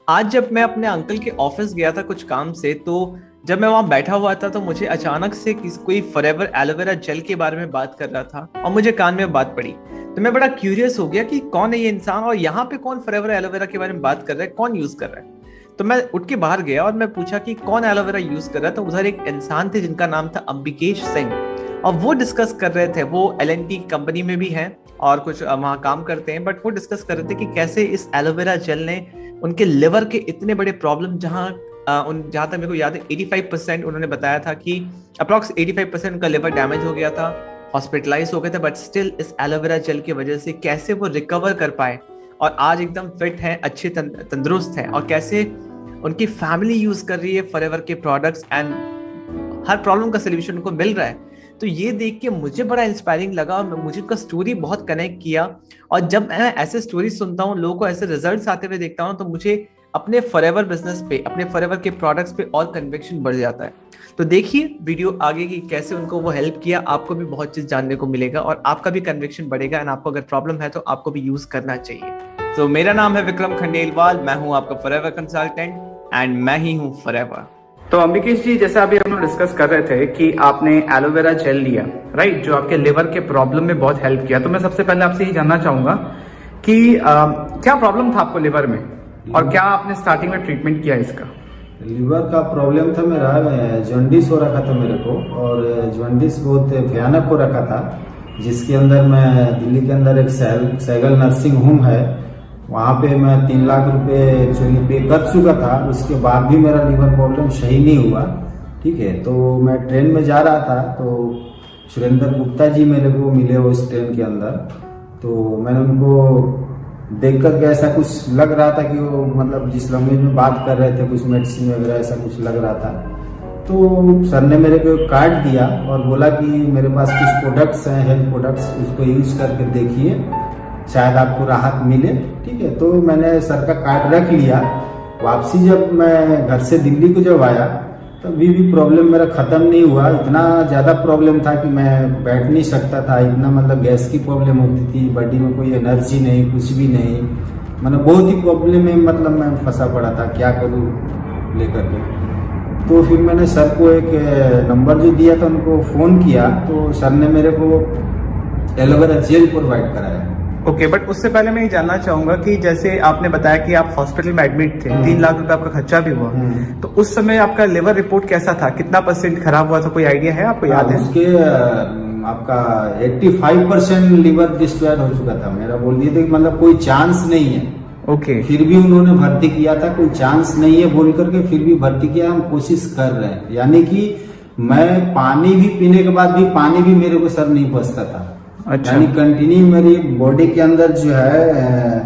आज जब मैं अपने अंकल के ऑफिस गया था कुछ काम से, तो जब मैं वहां बैठा हुआ था तो मुझे अचानक से कोई फॉरएवर एलोवेरा जेल के बारे में बात कर रहा था और मुझे कान में बात पड़ी। तो मैं बड़ा क्यूरियस हो गया कि कौन है ये इंसान और यहाँ पे कौन फॉरएवर एलोवेरा के बारे में बात कर रहा है, कौन यूज कर रहा है। तो मैं उठ के बाहर गया और मैं पूछा कि कौन एलोवेरा यूज कर रहा है। तो उधर एक इंसान थे जिनका नाम था अंबिकेश सिंह, और वो डिस्कस कर रहे थे। वो एल&टी कंपनी में भी हैं और कुछ वहाँ काम करते हैं, बट वो डिस्कस कर रहे थे कि कैसे इस एलोवेरा जेल ने उनके लिवर के इतने बड़े प्रॉब्लम, जहाँ तक मेरे को याद है 85% उन्होंने बताया था कि अप्रॉक्स 85% उनका लिवर डैमेज हो गया था, हॉस्पिटलाइज हो गए थे, बट स्टिल इस एलोवेरा जेल की वजह से कैसे वो रिकवर कर पाए और आज एकदम फिट हैं, अच्छे तंदुरुस्त हैं, और कैसे उनकी फैमिली यूज कर रही है फॉरएवर के प्रोडक्ट्स एंड हर प्रॉब्लम का सोल्यूशन उनको मिल रहा है। तो ये देख के मुझे बड़ा इंस्पायरिंग लगा और मुझे उनका स्टोरी बहुत कनेक्ट किया। और जब मैं ऐसे स्टोरी सुनता हूँ, लोगों को ऐसे रिजल्ट्स आते हुए देखता हूँ, तो मुझे अपने फॉरएवर बिजनेस पे, अपने फॉरएवर के प्रोडक्ट्स पे और कन्विक्शन बढ़ जाता है। तो देखिए वीडियो आगे की, कैसे उनको वो हेल्प किया। आपको भी बहुत चीज जानने को मिलेगा और आपका भी कन्विक्शन बढ़ेगा एंड आपको अगर प्रॉब्लम है तो आपको भी यूज करना चाहिए। तो मेरा नाम है विक्रम खंडेलवाल, मैं हूँ आपका फॉरएवर कंसल्टेंट एंड मैं ही हूँ फॉरएवर। तो अंबिकेश जी, जैसा अभी हम लोग डिस्कस कर रहे थे कि आपने एलोवेरा जेल लिया, राइट, जो आपके लिवर के प्रॉब्लम में बहुत हेल्प किया। तो मैं सबसे पहले आपसे ये जानना चाहूंगा कि क्या प्रॉब्लम था आपको लिवर में और क्या आपने स्टार्टिंग में ट्रीटमेंट किया इसका? लीवर का प्रॉब्लम था मेरा, जॉन्डिस हो रखा था मेरे को, और जॉन्डिस बहुत भयानक हो रखा था, जिसके अंदर मैं दिल्ली के अंदर एक सैगल नर्सिंग होम है, वहाँ पे मैं 3 लाख रुपए एक्चुअली पे कर चुका था। उसके बाद भी मेरा लीवर प्रॉब्लम सही नहीं हुआ। ठीक है, तो मैं ट्रेन में जा रहा था तो सुरेंद्र गुप्ता जी मेरे को मिले वो इस ट्रेन के अंदर। तो मैंने उनको देख करके ऐसा कुछ लग रहा था कि वो मतलब जिस लैंग्वेज में बात कर रहे थे, कुछ मेडिसिन वगैरह ऐसा कुछ लग रहा था। तो सर ने मेरे को एक कार्ड दिया और बोला कि मेरे पास कुछ प्रोडक्ट्स हैं, हेल्थ प्रोडक्ट्स, उसको यूज करके देखिए, शायद आपको राहत मिले। ठीक है, तो मैंने सर का कार्ड रख लिया। वापसी जब मैं घर से दिल्ली को जब आया तभी भी प्रॉब्लम मेरा खत्म नहीं हुआ। इतना ज़्यादा प्रॉब्लम था कि मैं बैठ नहीं सकता था, इतना मतलब गैस की प्रॉब्लम होती थी, बॉडी में कोई एनर्जी नहीं, कुछ भी नहीं, मतलब बहुत ही प्रॉब्लम में मतलब मैं फंसा पड़ा था, क्या करूँ लेकर के। तो फिर मैंने सर को एक नंबर जो दिया था उनको फ़ोन किया, तो सर ने मेरे को एलोवेरा जेल प्रोवाइड कराया। ओके, बट उससे पहले मैं ये जानना चाहूंगा कि जैसे आपने बताया कि आप हॉस्पिटल में एडमिट थे, 3 लाख रुपए आपका खर्चा भी हुआ, तो उस समय आपका लिवर रिपोर्ट कैसा था, कितना % खराब हुआ था, कोई आइडिया है आपको? याद है उसके आपका 85% लिवर डिस्ट्रॉय हो चुका था मेरा। बोल दिए थे कि मतलब कोई चांस नहीं है। ओके, फिर भी उन्होंने भर्ती किया था, कोई चांस नहीं है बोल करके फिर भी भर्ती किया। हम कोशिश कर रहे हैं, यानी कि मैं पानी भी पीने के बाद भी पानी भी मेरे को सर नहीं पचता था। अच्छा, यानी कंटिन्यू मेरी बॉडी के अंदर जो है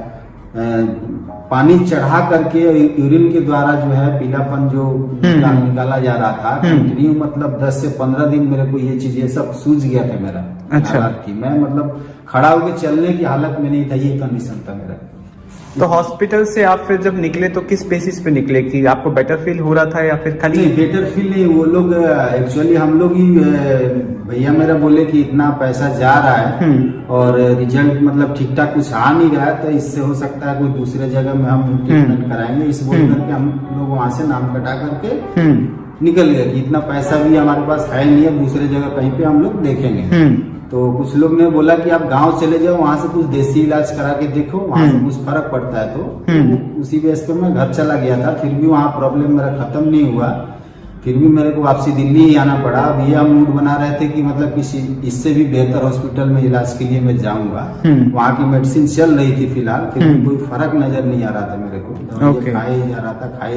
पानी चढ़ा करके यूरिन के द्वारा जो है पीलापन जो निकाला जा रहा था कंटिन्यू, मतलब 10 से 15 दिन मेरे को ये चीज, ये सब सूझ गया था मेरा। अच्छा, हालत की मैं मतलब खड़ा होकर चलने की हालत में नहीं था, ये कंडीशन था मेरा। तो हॉस्पिटल से आप फिर जब निकले तो किस बेसिस पे निकले, कि आपको बेटर फील हो रहा था या फिर खाली? नहीं, बेटर फील नहीं, वो लोग एक्चुअली हम लोग ही भैया मेरा बोले कि इतना पैसा जा रहा है और रिजल्ट मतलब ठीक ठाक कुछ आ नहीं रहा है, तो इससे हो सकता है कोई दूसरे जगह में हम ट्रीटमेंट कराएंगे। इस बोल करके हम लोग वहाँ से नाम कटा करके निकल गए कि इतना पैसा भी हमारे पास है नहीं है, दूसरे जगह कहीं पे हम लोग देखेंगे। तो कुछ लोग ने बोला कि आप गांव चले जाओ, वहां से कुछ देसी इलाज करा के देखो, वहां से कुछ फर्क पड़ता है। तो उसी बेस पे मैं घर चला गया था। फिर भी वहां प्रॉब्लम मेरा खत्म नहीं हुआ, फिर भी मेरे को वापसी दिल्ली ही आना पड़ा। अभी हम मूड बना रहे थे कि मतलब किसी इससे भी बेहतर हॉस्पिटल में इलाज के लिए मैं जाऊंगा। वहाँ की मेडिसिन चल रही थी फिलहाल, फिर भी कोई फर्क नजर नहीं आ रहा था मेरे को। खाए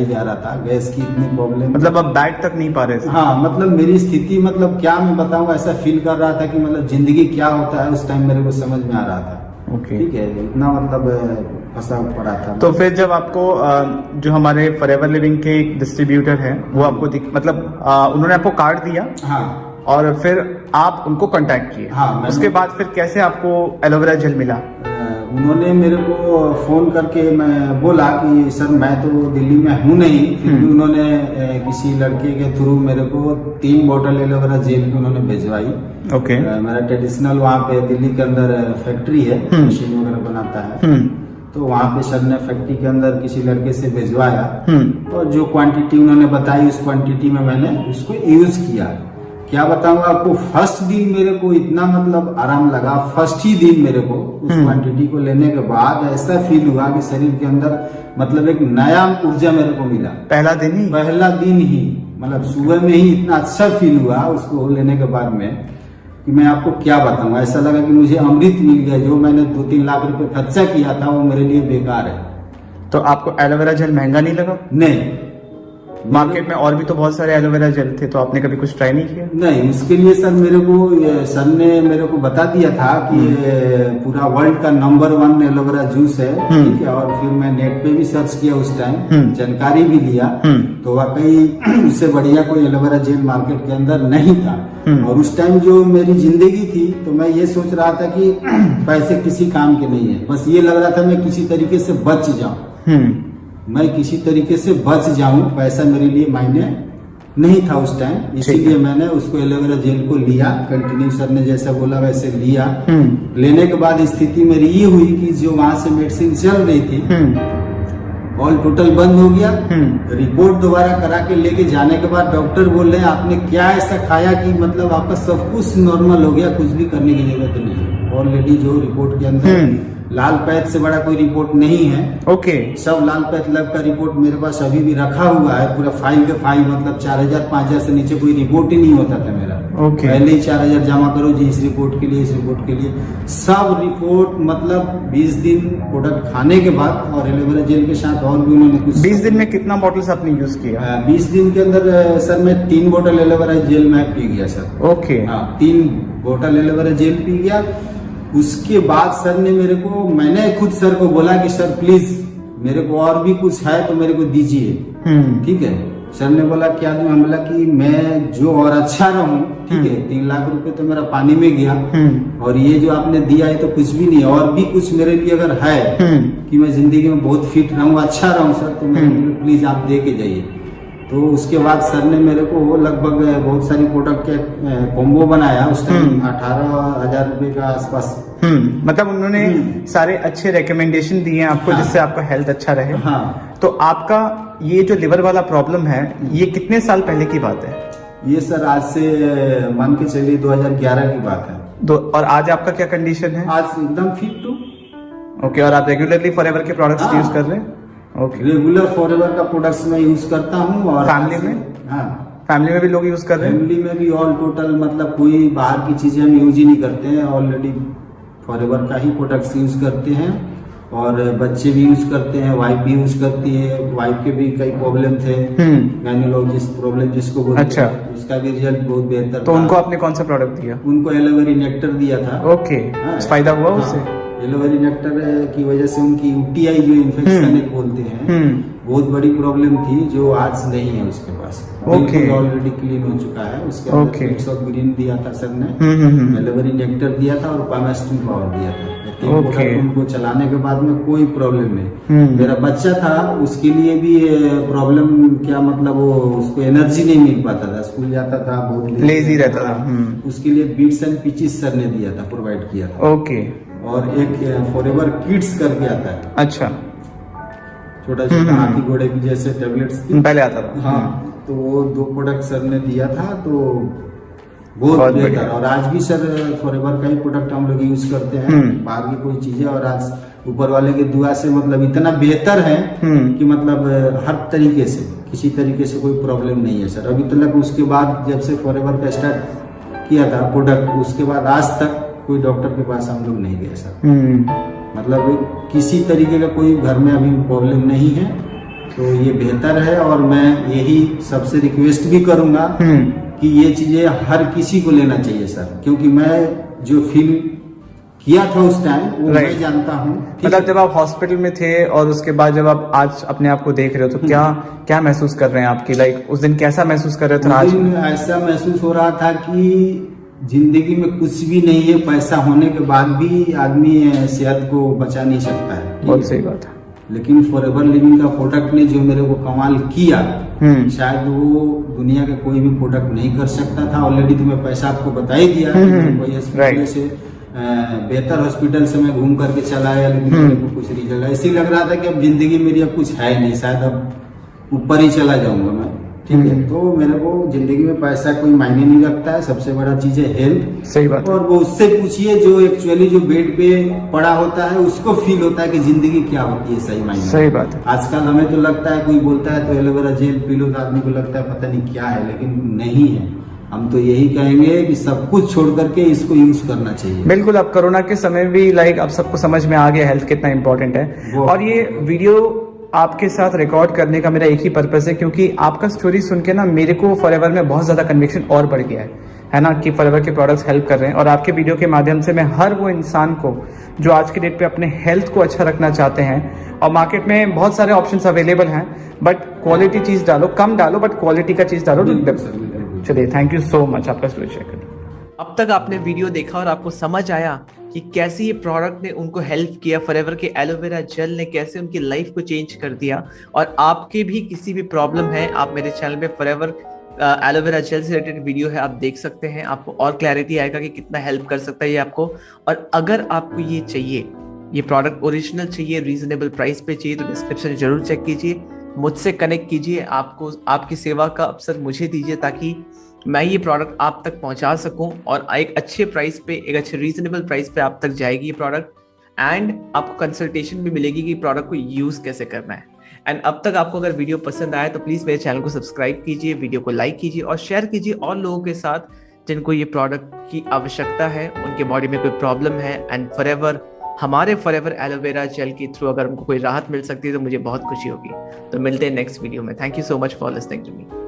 जा रहा था, गैस की इतनी प्रॉब्लम, मतलब अब बैठ तक नहीं पा रहे थे। हाँ, मतलब मेरी स्थिति मतलब क्या मैं बताऊँ, ऐसा फील कर रहा था कि मतलब जिंदगी क्या होता है उस टाइम मेरे को समझ में आ रहा था। ओके, ठीक है, इतना मतलब फंसा पड़ा था। तो फिर जब आपको जो हमारे फॉरएवर लिविंग के एक डिस्ट्रीब्यूटर हैं वो आपको मतलब उन्होंने आपको कार्ड दिया, हाँ, और फिर आप उनको कांटेक्ट किए, हाँ, उसके बाद फिर कैसे आपको एलोवेरा जेल मिला? उन्होंने मेरे को फोन करके मैं बोला कि सर मैं तो दिल्ली में हूँ नहीं, फिर भी उन्होंने किसी लड़के के थ्रू मेरे को 3 बोतल एलोवेरा जेल की उन्होंने भिजवाई। ओके, मेरा ट्रेडिशनल वहाँ पे दिल्ली के अंदर फैक्ट्री है, मशीन वगैरह बनाता है, तो वहाँ पे सर ने फैक्ट्री के अंदर किसी लड़के से भिजवाया और जो क्वांटिटी उन्होंने बताई उस क्वांटिटी में मैंने उसको यूज किया। क्या बताऊंगा आपको, फर्स्ट दिन मेरे को इतना मतलब आराम लगा। फर्स्ट ही दिन मेरे को उस क्वांटिटी को लेने के बाद ऐसा फील हुआ कि शरीर के अंदर मतलब एक नया ऊर्जा मेरे को मिला। पहला दिन ही मतलब सुबह में ही इतना अच्छा फील हुआ उसको लेने के बाद में कि मैं आपको क्या बताऊं। ऐसा लगा कि मुझे अमृत मिल गया। जो मैंने 2-3 लाख रुपए खर्चा किया था वो मेरे लिए बेकार है। तो आपको एलोवेरा जेल महंगा नहीं लगा? नहीं, मार्केट में और भी तो बहुत सारे एलोवेरा जेल थे, तो आपने कभी कुछ ट्राई नहीं किया? नहीं, उसके लिए सर सर ने मेरे को बता दिया था कि पूरा वर्ल्ड का नंबर 1 एलोवेरा जूस है, ठीक है। और फिर मैं नेट पे भी सर्च किया उस टाइम, जानकारी भी लिया, तो वाकई उससे बढ़िया कोई एलोवेरा जेल मार्केट के अंदर नहीं था। और उस टाइम जो मेरी जिंदगी थी तो मैं ये सोच रहा था कि पैसे किसी काम के नहीं है, बस ये लग रहा था मैं किसी तरीके से बच जाऊं, मैं किसी तरीके से बच जाऊं, पैसा मेरे लिए मायने नहीं था उस टाइम। इसीलिए मैंने उसको एलोवेरा जेल को लिया, कंटिन्यू सर ने जैसा बोला वैसे लिया। लेने के बाद स्थिति मेरी ये हुई कि जो वहां से मेडिसिन चल रही थी ऑल टोटल बंद हो गया। रिपोर्ट दोबारा करा के लेके जाने के बाद डॉक्टर बोल रहे हैं आपने क्या ऐसा खाया कि मतलब आपका सब कुछ नॉर्मल हो गया, कुछ भी करने की जरूरत नहीं है। ऑलरेडी जो रिपोर्ट के अंदर लाल पैथ से बड़ा कोई रिपोर्ट नहीं है। ओके। सब लाल पैथ लैब का रिपोर्ट मेरे पास अभी भी रखा हुआ है, पूरा फाइल के फाइल, मतलब 4000-5000 से नीचे कोई रिपोर्ट ही नहीं होता था मेरा। ओके। पहले ही 4000 जमा करो जी इस रिपोर्ट के लिए, इस रिपोर्ट के लिए। सब रिपोर्ट मतलब 20 दिन प्रोडक्ट खाने के बाद और एलोवेरा जेल के साथ और भी उन्होंने कुछ। 20 दिन में कितना बॉटल्स आपने यूज किया? 20 दिन के अंदर सर मैं 3 बोतल एलोवेरा जेल मैं पी गया सर। ओके। हाँ, 3 बोतल एलोवेरा जेल पी गया। उसके बाद सर ने मैंने खुद सर को बोला कि सर प्लीज मेरे को और भी कुछ है तो मेरे को दीजिए, ठीक है। सर ने बोला क्या दूं? मैं बोला कि मैं जो और अच्छा रहूं, ठीक है। 3 लाख रुपए तो मेरा पानी में गया और ये जो आपने दिया है तो कुछ भी नहीं, और भी कुछ मेरे लिए अगर है कि मैं जिंदगी में बहुत फिट रहूं, अच्छा रहूं सर, तो मेरे प्लीज आप दे के जाइए। तो उसके बाद सर ने मेरे को लगभग बहुत सारी प्रोडक्ट के कॉम्बो बनाया उस टाइम 18,000 रुपए का आसपास। मतलब उन्होंने सारे अच्छे रिकमेंडेशन दिए हैं आपको, जिससे आपका हेल्थ अच्छा रहे। हाँ। तो आपका ये जो लिवर वाला प्रॉब्लम है ये कितने साल पहले की बात है? ये सर आज से मान के चलिए 2011 की बात है। और आज आपका क्या कंडीशन है? आज एकदम फिट टू। ओके। और आप रेगुलरली फॉरएवर के प्रोडक्ट्स यूज कर रहे हैं? ओके। रेगुलर फॉरएवर का प्रोडक्ट्स मैं यूज करता हूँ। और फैमिली में? हाँ, फैमिली में भी लोग यूज कर रहे हैं? फैमिली में भी ऑल टोटल मतलब कोई बाहर की चीजें हम यूज ही नहीं करते हैं, ऑलरेडी फॉरएवर का ही प्रोडक्ट्स यूज करते हैं। और बच्चे भी यूज करते हैं, वाइफ भी यूज करती है। वाइफ के भी कई प्रॉब्लम थे, गायनोलॉजिस्ट प्रॉब्लम जिसको बोलते अच्छा। हैं, उसका भी रिजल्ट बहुत बेहतर तो था। उनको आपने कौन सा प्रोडक्ट दिया? उनको एलोवेरा नेक्टर दिया था। ओके। फायदा हुआ उससे? एलोवेरा नेक्टर की वजह से उनकी यूटीआई जो इन्फेक्शन बोलते हैं बहुत बड़ी प्रॉब्लम थी, जो आज नहीं है उसके पास। ओके। ऑलरेडी क्लीन हो चुका है। उसके अंदर पिट्स ऑफ ग्रीन दिया था सर ने, एलोवेरा नेक्टर दिया था और पामेस्टिन पाउडर दिया था। उनको चलाने के बाद में कोई प्रॉब्लम नहीं। मेरा बच्चा था उसके लिए भी प्रॉब्लम क्या, मतलब वो उसको एनर्जी नहीं मिल पाता था, स्कूल जाता था बहुत लेजी रहता था। उसके लिए बीट्स एंड पिचेस सर ने दिया था, प्रोवाइड किया था। ओके। और एक फॉरएवर किड्स करके आता है। अच्छा। छोटा छोटा हाथी घोड़े की जैसे टेबलेट्स पहले आता था। हाँ, तो वो 2 प्रोडक्ट सर ने दिया था, तो बहुत बेहतर। और आज भी सर फॉरएवर का ही प्रोडक्ट हम लोग यूज करते हैं, बाहर की कोई चीजें। और आज ऊपर वाले की दुआ से मतलब इतना बेहतर है कि मतलब हर तरीके से किसी तरीके से कोई प्रॉब्लम नहीं है सर अभी तक। उसके बाद जब से फॉरएवर का स्टार्ट किया था प्रोडक्ट, उसके बाद आज तक कोई डॉक्टर के पास हम लोग नहीं गए सर। मतलब किसी तरीके का कोई घर में अभी प्रॉब्लम नहीं है, तो ये बेहतर है। और मैं यही सबसे रिक्वेस्ट भी करूंगा कि ये चीजें हर किसी को लेना चाहिए सर, क्योंकि मैं जो फील किया था उस टाइम वो मैं जानता हूँ। मतलब जब आप हॉस्पिटल में थे और उसके बाद जब आप आज अपने आप को देख रहे हो, तो क्या महसूस कर रहे हैं आपकी? लाइक उस दिन कैसा महसूस कर रहे थे? आज ऐसा महसूस हो रहा था कि जिंदगी में कुछ भी नहीं है, पैसा होने के बाद भी आदमी सेहत को बचा नहीं सकता है। बहुत सही बात है। लेकिन फॉरएवर लिविंग का प्रोडक्ट ने जो मेरे को कमाल किया, शायद वो दुनिया का कोई भी प्रोडक्ट नहीं कर सकता था। ऑलरेडी तो मैं पैसा आपको बता ही दिया। से बेहतर हॉस्पिटल से मैं घूम करके चला आया, लेकिन मेरे को कुछ रिजल्ट ऐसे लग रहा था कि अब जिंदगी मेरी अब कुछ है नहीं, शायद अब ऊपर ही चला जाऊंगा मैं। ठीक है, तो मेरे को जिंदगी में पैसा कोई मायने नहीं रखता है, सबसे बड़ा चीज है हेल्थ। सही बात। और वो उससे पूछिए जो एक्चुअली जो बेड पे पड़ा होता है उसको फील होता है कि जिंदगी क्या होती है सही मायने। सही बात है। आजकल हमें तो लगता है, कोई बोलता है तो एलोवेरा जेल पी लो, तो आदमी को लगता है पता नहीं क्या है, लेकिन नहीं है। हम तो यही कहेंगे कि सब कुछ छोड़ करके इसको यूज करना चाहिए। बिल्कुल, अब कोरोना के समय भी अब सबको समझ में आ गया हेल्थ कितना इंपॉर्टेंट है। और ये वीडियो आपके साथ रिकॉर्ड करने का मेरा एक ही पर्पस है, क्योंकि आपका स्टोरी सुन के ना मेरे को फॉरएवर में बहुत ज्यादा कन्विक्शन और बढ़ गया है ना, कि फॉरएवर के प्रोडक्ट्स हेल्प कर रहे हैं। और आपके वीडियो के माध्यम से मैं हर वो इंसान को जो आज के डेट पे अपने हेल्थ को अच्छा रखना चाहते हैं, और मार्केट में बहुत सारे ऑप्शंस अवेलेबल हैं, बट क्वालिटी चीज डालो, कम डालो बट क्वालिटी का चीज डालो। चलिए, थैंक यू सो मच आपका स्टोरी शेयर करने। अब तक आपने वीडियो देखा और आपको समझ आया कि कैसे ये प्रोडक्ट ने उनको हेल्प किया, फॉरएवर के एलोवेरा जेल ने कैसे उनकी लाइफ को चेंज कर दिया। और आपके भी किसी भी प्रॉब्लम है, आप मेरे चैनल पे फॉरएवर एलोवेरा जेल से रिलेटेड वीडियो है, आप देख सकते हैं, आपको और क्लैरिटी आएगा कि कितना हेल्प कर सकता है ये आपको। और अगर आपको ये चाहिए, ये प्रोडक्ट ओरिजिनल चाहिए, रीजनेबल प्राइस पे चाहिए, तो डिस्क्रिप्शन जरूर चेक कीजिए, मुझसे कनेक्ट कीजिए, आपको आपकी सेवा का अवसर मुझे दीजिए, ताकि मैं ये प्रोडक्ट आप तक पहुंचा सकूं और एक अच्छे प्राइस पे, एक अच्छे रीजनेबल प्राइस पे आप तक जाएगी ये प्रोडक्ट। एंड आपको कंसल्टेशन भी मिलेगी कि प्रोडक्ट को यूज कैसे करना है। एंड अब तक आपको अगर वीडियो पसंद आया तो प्लीज मेरे चैनल को सब्सक्राइब कीजिए, वीडियो को लाइक कीजिए और शेयर कीजिए और लोगों के साथ जिनको ये प्रोडक्ट की आवश्यकता है, उनके बॉडी में कोई प्रॉब्लम है। एंड फॉरएवर, हमारे फॉरएवर एलोवेरा जेल के थ्रू अगर उनको कोई राहत मिल सकती है तो मुझे बहुत खुशी होगी। तो मिलते हैं नेक्स्ट वीडियो में। Thank you so much for listening to me.